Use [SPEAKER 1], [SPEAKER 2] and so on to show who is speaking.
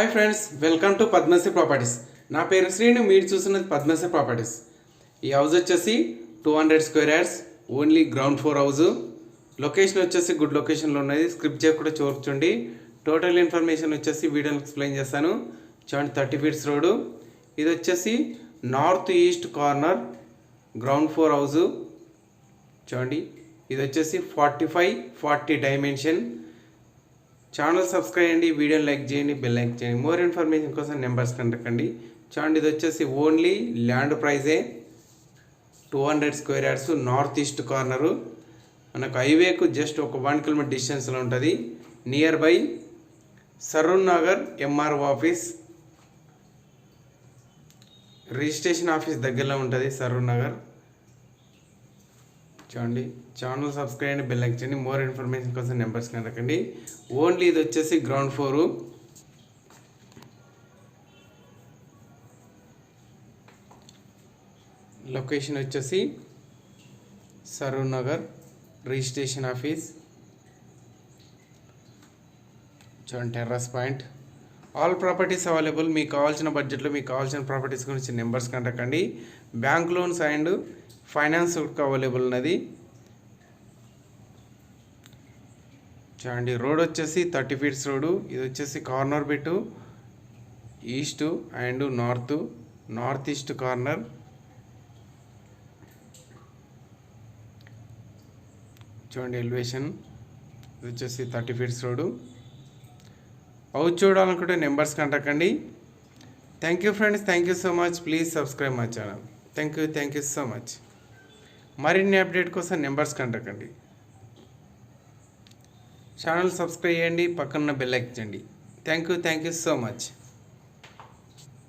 [SPEAKER 1] Hi friends, welcome to Padmasri properties. నా పేరు శ్రీను, మీరు చూస్తున్నది పద్మశ్రీ ప్రాపర్టీస్. ఈ హౌస్ వచ్చేసి 200 square yards, only ground floor house. Location వచ్చేసి గుడ్ లొకేషన్లో ఉన్నది. స్క్రిప్ట్ చేయకుండా చూడండి. టోటల్ ఇన్ఫర్మేషన్ వచ్చేసి వీడియోలో ఎక్స్ప్లెయిన్ చేస్తాను. చూడండి, 30 ఫీట్స్ రోడ్డు. ఇది వచ్చేసి north east corner ground floor house. చూడండి, ఇది వచ్చేసి 45-40 డైమెన్షన్. ఛానల్ సబ్స్క్రైబ్ చేయండి, వీడియోని లైక్ చేయండి, బెల్ లైక్ చేయండి. మోర్ ఇన్ఫర్మేషన్ కోసం నెంబర్స్ కంటకండి. చూడండి, ఇది వచ్చేసి ఓన్లీ ల్యాండ్ ప్రైజే 200 square yards, north east corner. మనకు హైవేకు జస్ట్ ఒక 1 కిలోమీటర్ డిస్టెన్స్లో ఉంటుంది. Nearby Saroor Nagar MRO office, registration office దగ్గరలో ఉంటుంది సరూర్ నగర్. చూడండి, ఛానల్ సబ్స్క్రైబ్ చేయండి, బెల్ లైక్ చేయండి. మోర్ ఇన్ఫర్మేషన్ కోసం నెంబర్స్ కనుకండి. ఓన్లీ ఇది వచ్చేసి గ్రౌండ్ ఫ్లోరు. లొకేషన్ వచ్చేసి సరూర్ నగర్, రిజిస్ట్రేషన్ ఆఫీస్. చూడండి, terrace point. All properties available. మీకు కావాల్సిన బడ్జెట్లో మీకు కావాల్సిన ప్రాపర్టీస్ గురించి నెంబర్స్ కంటకండి. Bank loans and finance available ఉన్నది. చూడండి, రోడ్ వచ్చేసి 30 ఫీట్స్ రోడ్డు. ఇది వచ్చేసి corner bit, east and north east corner. చూడండి, ఎలివేషన్. ఇది వచ్చేసి 30 ఫీట్స్ రోడ్డు. హౌస్ చూడాలనుకుంటే నెంబర్స్ కంటకండి. Thank you friends, thank you so much. Please subscribe my channel. Thank you so much. మరిన్ని అప్డేట్ కోసం నెంబర్స్ కంటకండి. ఛానల్ సబ్స్క్రైబ్ చేయండి, పక్కన బెల్ ఐకాన్ చేయండి. Thank you so much.